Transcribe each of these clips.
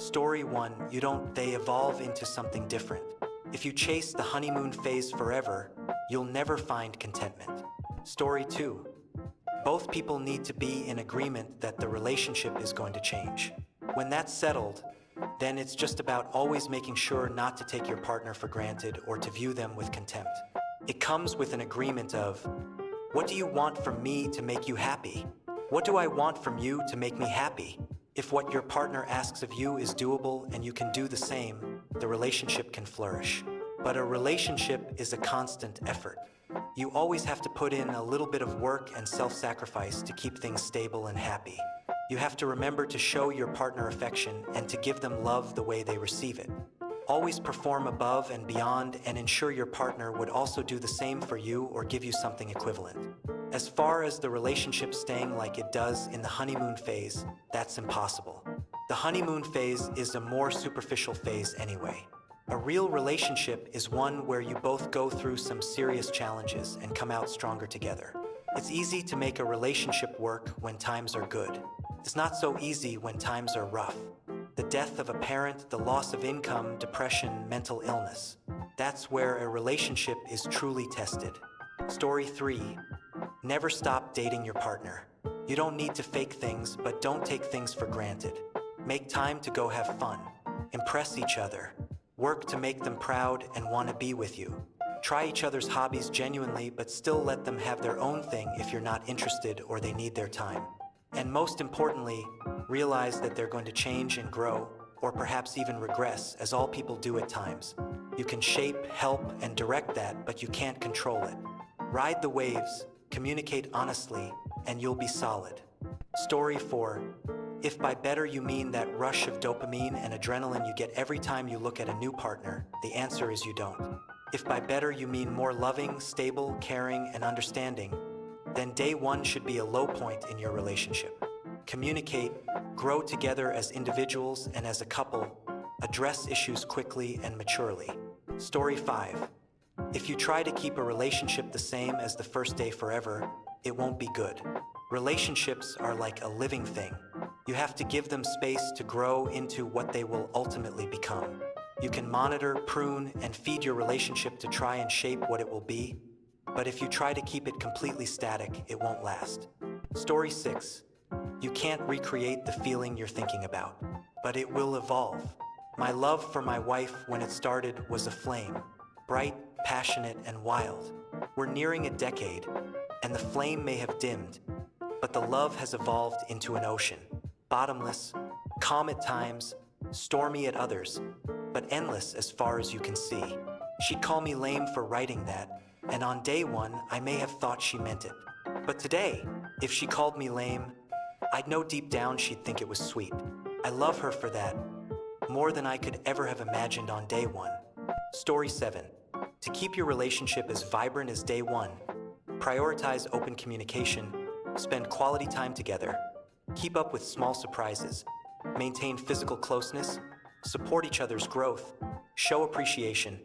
Story 1, they evolve into something different. If you chase the honeymoon phase forever, you'll never find contentment. Story 2, both people need to be in agreement that the relationship is going to change. When that's settled, then it's just about always making sure not to take your partner for granted or to view them with contempt. It comes with an agreement of, what do you want from me to make you happy? What do I want from you to make me happy? If what your partner asks of you is doable and you can do the same, the relationship can flourish. But a relationship is a constant effort. You always have to put in a little bit of work and self-sacrifice to keep things stable and happy. You have to remember to show your partner affection and to give them love the way they receive it. Always perform above and beyond and ensure your partner would also do the same for you or give you something equivalent. As far as the relationship staying like it does in the honeymoon phase, that's impossible. The honeymoon phase is a more superficial phase anyway. A real relationship is one where you both go through some serious challenges and come out stronger together. It's easy to make a relationship work when times are good. It's not so easy when times are rough. The death of a parent, the loss of income, depression, mental illness. That's where a relationship is truly tested. Story 3. Never stop dating your partner. You don't need to fake things, but don't take things for granted. Make time to go have fun. Impress each other. Work to make them proud and want to be with you. Try each other's hobbies genuinely, but still let them have their own thing if you're not interested or they need their time. And most importantly, realize that they're going to change and grow, or perhaps even regress, as all people do at times. You can shape, help, and direct that, but you can't control it. Ride the waves, communicate honestly, and you'll be solid. Story 4. If by better you mean that rush of dopamine and adrenaline you get every time you look at a new partner, the answer is you don't. If by better you mean more loving, stable, caring, and understanding, then day one should be a low point in your relationship. Communicate, grow together as individuals and as a couple, address issues quickly and maturely. Story 5. If you try to keep a relationship the same as the first day forever, it won't be good. Relationships are like a living thing. You have to give them space to grow into what they will ultimately become. You can monitor, prune, and feed your relationship to try and shape what it will be, but if you try to keep it completely static, it won't last. Story 6. You can't recreate the feeling you're thinking about, but it will evolve. My love for my wife when it started was a flame, bright, passionate, and wild. We're nearing a decade, and the flame may have dimmed, but the love has evolved into an ocean. Bottomless, calm at times, stormy at others, but endless as far as you can see. She'd call me lame for writing that, and on day one, I may have thought she meant it. But today, if she called me lame, I'd know deep down she'd think it was sweet. I love her for that, more than I could ever have imagined on day one. Story 7. To keep your relationship as vibrant as day one, prioritize open communication, spend quality time together, keep up with small surprises, maintain physical closeness, support each other's growth, show appreciation,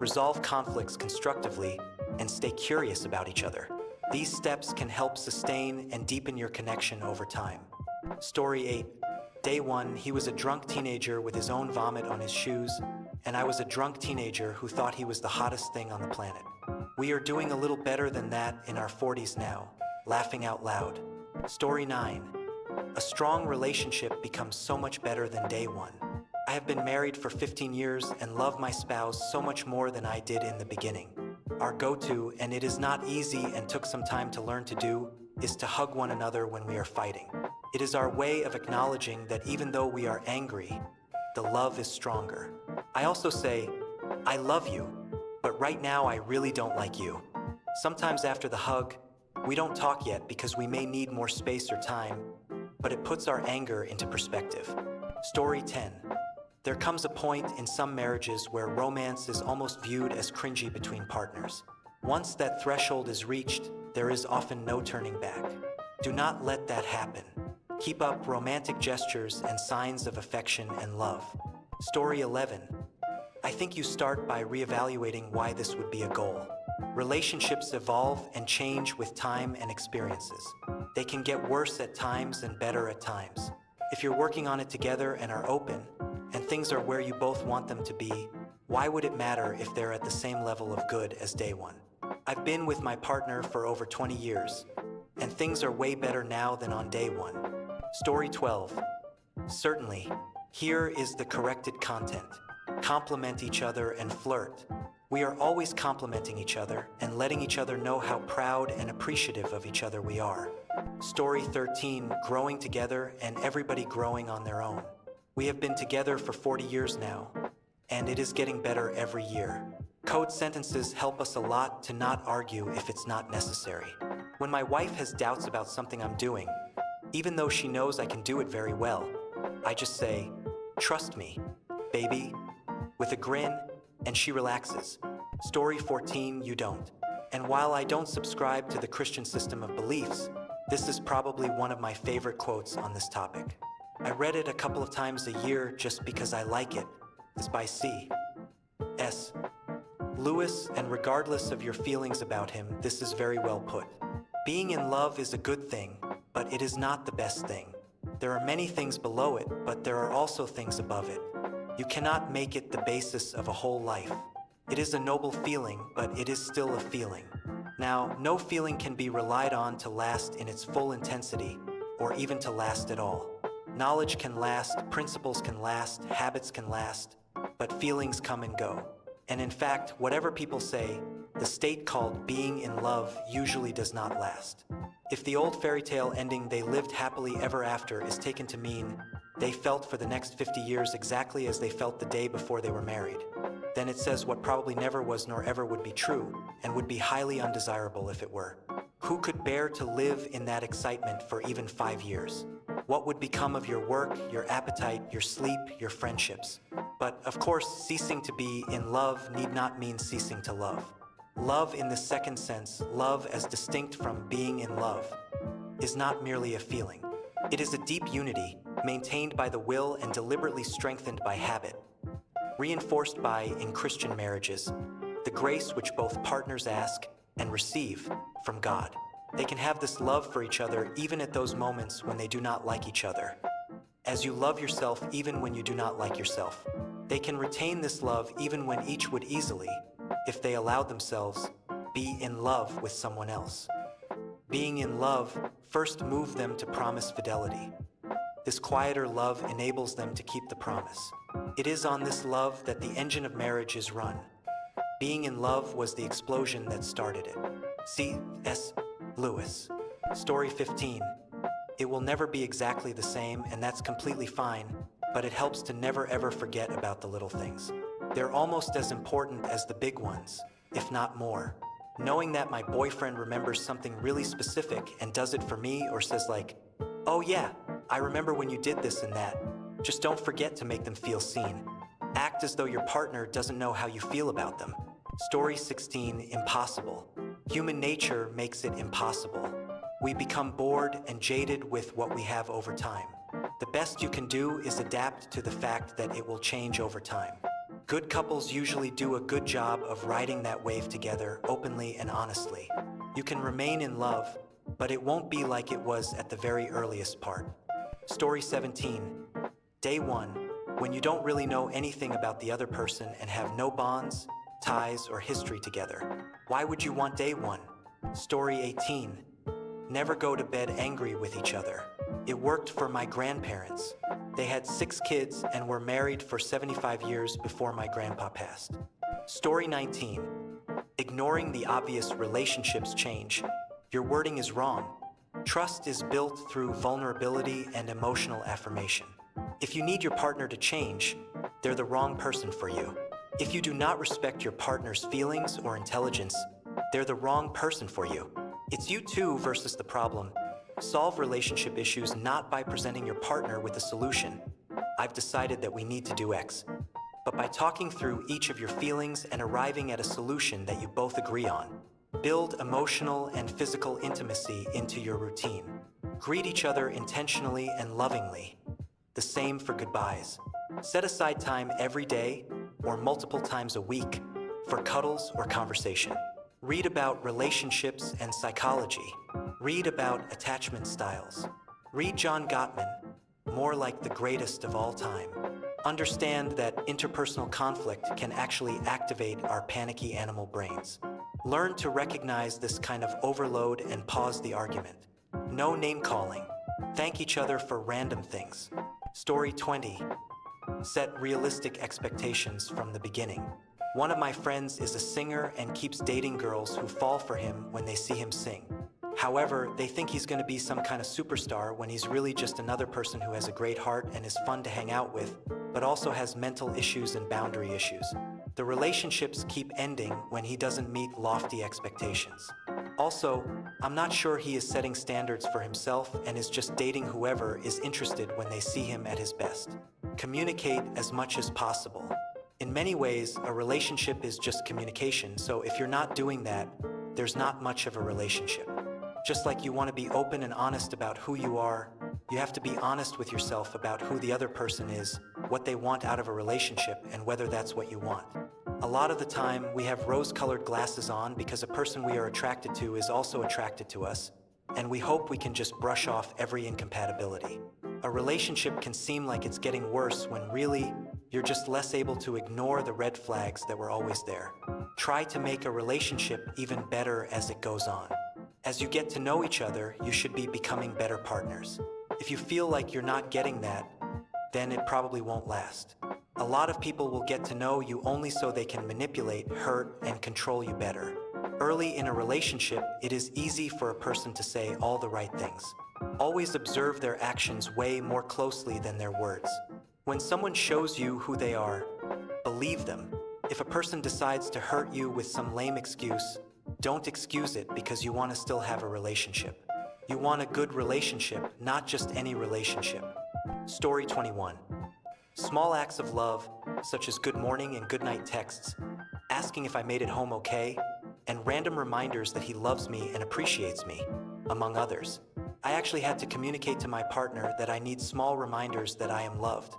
resolve conflicts constructively, and stay curious about each other. These steps can help sustain and deepen your connection over time. Story 8. Day 1, he was a drunk teenager with his own vomit on his shoes, and I was a drunk teenager who thought he was the hottest thing on the planet. We are doing a little better than that in our 40s now, laughing out loud. Story 9. A strong relationship becomes so much better than day 1. I have been married for 15 years and love my spouse so much more than I did in the beginning. Our go-to, and it is not easy and took some time to learn to do, is to hug one another when we are fighting. It is our way of acknowledging that even though we are angry, the love is stronger. I also say, I love you, but right now I really don't like you. Sometimes after the hug, we don't talk yet because we may need more space or time, but it puts our anger into perspective. Story 10. There comes a point in some marriages where romance is almost viewed as cringy between partners. Once that threshold is reached, there is often no turning back. Do not let that happen. Keep up romantic gestures and signs of affection and love. Story 11. I think you start by reevaluating why this would be a goal. Relationships evolve and change with time and experiences. They can get worse at times and better at times. If you're working on it together and are open, and things are where you both want them to be, why would it matter if they're at the same level of good as day one? I've been with my partner for over 20 years, and things are way better now than on day one. Story 12. Certainly, here is the corrected content. Compliment each other and flirt. We are always complimenting each other and letting each other know how proud and appreciative of each other we are. Story 13. Growing together and everybody growing on their own. We have been together for 40 years now, and it is getting better every year. Code sentences help us a lot to not argue if it's not necessary. When my wife has doubts about something I'm doing, even though she knows I can do it very well, I just say, "Trust me, baby," with a grin, and she relaxes. Story 14. You don't. And while I don't subscribe to the Christian system of beliefs, this is probably one of my favorite quotes on this topic. I read it a couple of times a year just because I like it. It's by C.S. Lewis, and regardless of your feelings about him, this is very well put. Being in love is a good thing, but it is not the best thing. There are many things below it, but there are also things above it. You cannot make it the basis of a whole life. It is a noble feeling, but it is still a feeling. Now, no feeling can be relied on to last in its full intensity, or even to last at all. Knowledge can last, principles can last, habits can last, but feelings come and go. And in fact, whatever people say, the state called being in love usually does not last. If the old fairy tale ending "they lived happily ever after" is taken to mean they felt for the next 50 years exactly as they felt the day before they were married, then it says what probably never was nor ever would be true, and would be highly undesirable if it were. Who could bear to live in that excitement for even 5 years? What would become of your work, your appetite, your sleep, your friendships? But of course, ceasing to be in love need not mean ceasing to love. Love in the second sense, love as distinct from being in love, is not merely a feeling. It is a deep unity, maintained by the will and deliberately strengthened by habit, reinforced by, in Christian marriages, the grace which both partners ask and receive from God. They can have this love for each other even at those moments when they do not like each other. As you love yourself even when you do not like yourself. They can retain this love even when each would easily, if they allowed themselves, be in love with someone else. Being in love first moved them to promise fidelity. This quieter love enables them to keep the promise. It is on this love that the engine of marriage is run. Being in love was the explosion that started it. C.S. Lewis. Story 15. It will never be exactly the same, and that's completely fine, but it helps to never ever forget about the little things. They're almost as important as the big ones, if not more. Knowing that my boyfriend remembers something really specific and does it for me, or says like, "Oh yeah, I remember when you did this and that." Just don't forget to make them feel seen. Act as though your partner doesn't know how you feel about them. Story 16. Impossible. Human nature makes it impossible. We become bored and jaded with what we have over time. The best you can do is adapt to the fact that it will change over time. Good couples usually do a good job of riding that wave together openly and honestly. You can remain in love, but it won't be like it was at the very earliest part. Story 17. Day 1. When you don't really know anything about the other person and have no bonds, ties, or history together. Why would you want day 1? Story 18. Never go to bed angry with each other. It worked for my grandparents. They had 6 kids and were married for 75 years before my grandpa passed. Story 19. Ignoring the obvious relationships change. Your wording is wrong. Trust is built through vulnerability and emotional affirmation. If you need your partner to change, they're the wrong person for you. If you do not respect your partner's feelings or intelligence, they're the wrong person for you. It's you two versus the problem. Solve relationship issues not by presenting your partner with a solution. I've decided that we need to do X. But by talking through each of your feelings and arriving at a solution that you both agree on. Build emotional and physical intimacy into your routine. Greet each other intentionally and lovingly. The same for goodbyes. Set aside time every day or multiple times a week for cuddles or conversation. Read about relationships and psychology. Read about attachment styles. Read John Gottman, More Like the Greatest of All Time. Understand that interpersonal conflict can actually activate our panicky animal brains. Learn to recognize this kind of overload and pause the argument. No name calling. Thank each other for random things. Story 20. Set realistic expectations from the beginning. One of my friends is a singer and keeps dating girls who fall for him when they see him sing. However, they think he's going to be some kind of superstar when he's really just another person who has a great heart and is fun to hang out with, but also has mental issues and boundary issues. The relationships keep ending when he doesn't meet lofty expectations. Also, I'm not sure he is setting standards for himself and is just dating whoever is interested when they see him at his best. Communicate as much as possible. In many ways, a relationship is just communication, so if you're not doing that, there's not much of a relationship. Just like you want to be open and honest about who you are, you have to be honest with yourself about who the other person is, what they want out of a relationship, and whether that's what you want. A lot of the time, we have rose-colored glasses on because a person we are attracted to is also attracted to us, and we hope we can just brush off every incompatibility. A relationship can seem like it's getting worse when really, you're just less able to ignore the red flags that were always there. Try to make a relationship even better as it goes on. As you get to know each other, you should be becoming better partners. If you feel like you're not getting that, then it probably won't last. A lot of people will get to know you only so they can manipulate, hurt, and control you better. Early in a relationship, it is easy for a person to say all the right things. Always observe their actions way more closely than their words. When someone shows you who they are, believe them. If a person decides to hurt you with some lame excuse, don't excuse it because you want to still have a relationship. You want a good relationship, not just any relationship. Story 21. Small acts of love, such as good morning and good night texts, asking if I made it home okay, and random reminders that he loves me and appreciates me, among others. I actually had to communicate to my partner that I need small reminders that I am loved,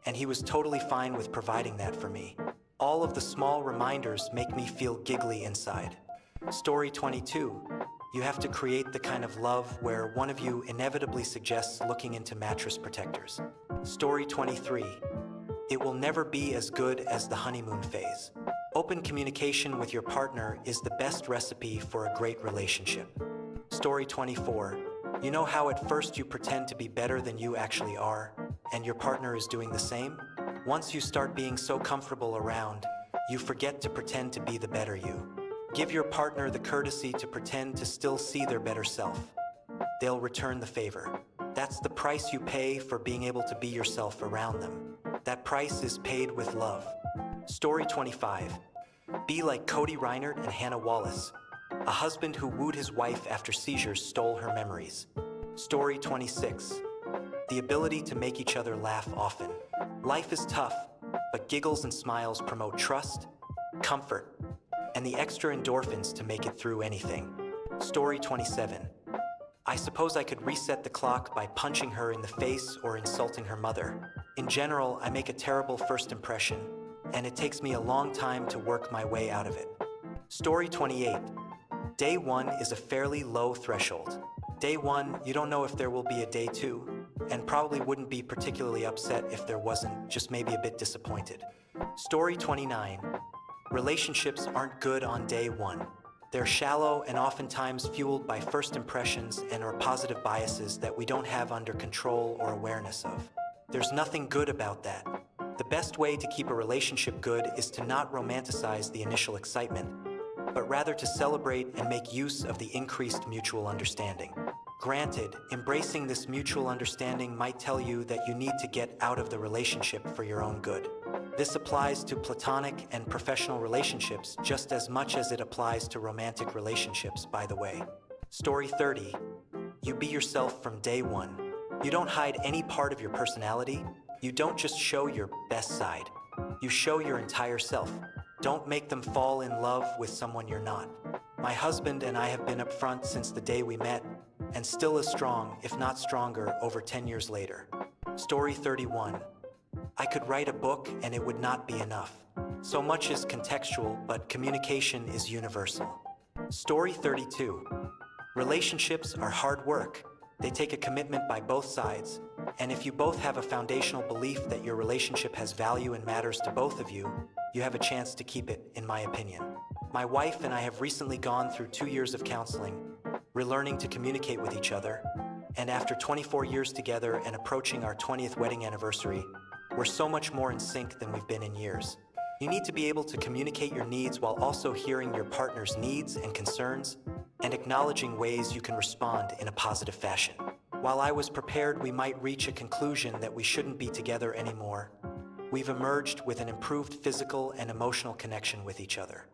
and he was totally fine with providing that for me. All of the small reminders make me feel giggly inside. Story 22. You have to create the kind of love where one of you inevitably suggests looking into mattress protectors. Story 23. It will never be as good as the honeymoon phase. Open communication with your partner is the best recipe for a great relationship. Story 24. You know how at first you pretend to be better than you actually are, and your partner is doing the same? Once you start being so comfortable around, you forget to pretend to be the better you. Give your partner the courtesy to pretend to still see their better self. They'll return the favor. That's the price you pay for being able to be yourself around them. That price is paid with love. Story 25. Be like Cody Reinert and Hannah Wallace. A husband who wooed his wife after seizures stole her memories. Story 26. The ability to make each other laugh often. Life is tough, but giggles and smiles promote trust, comfort, and the extra endorphins to make it through anything. Story 27. I suppose I could reset the clock by punching her in the face or insulting her mother. In general, I make a terrible first impression, and it takes me a long time to work my way out of it. Story 28. Day 1 is a fairly low threshold. Day 1, you don't know if there will be a day 2, and probably wouldn't be particularly upset if there wasn't, just maybe a bit disappointed. Story 29. Relationships aren't good on day 1. They're shallow and oftentimes fueled by first impressions and/or positive biases that we don't have under control or awareness of. There's nothing good about that. The best way to keep a relationship good is to not romanticize the initial excitement, but rather to celebrate and make use of the increased mutual understanding. Granted, embracing this mutual understanding might tell you that you need to get out of the relationship for your own good. This applies to platonic and professional relationships just as much as it applies to romantic relationships, by the way. Story 30. You be yourself from day 1. You don't hide any part of your personality. You don't just show your best side. You show your entire self. Don't make them fall in love with someone you're not. My husband and I have been upfront since the day we met, and still as strong, if not stronger, over 10 years later. Story 31. I could write a book and it would not be enough. So much is contextual, but communication is universal. Story 32. Relationships are hard work. They take a commitment by both sides, And if you both have a foundational belief that your relationship has value and matters to both of you, you have a chance to keep it, in my opinion. My wife and I have recently gone through 2 years of counseling, relearning to communicate with each other, and after 24 years together and approaching our 20th wedding anniversary, we're so much more in sync than we've been in years. You need to be able to communicate your needs while also hearing your partner's needs and concerns and acknowledging ways you can respond in a positive fashion. While I was prepared we might reach a conclusion that we shouldn't be together anymore, we've emerged with an improved physical and emotional connection with each other.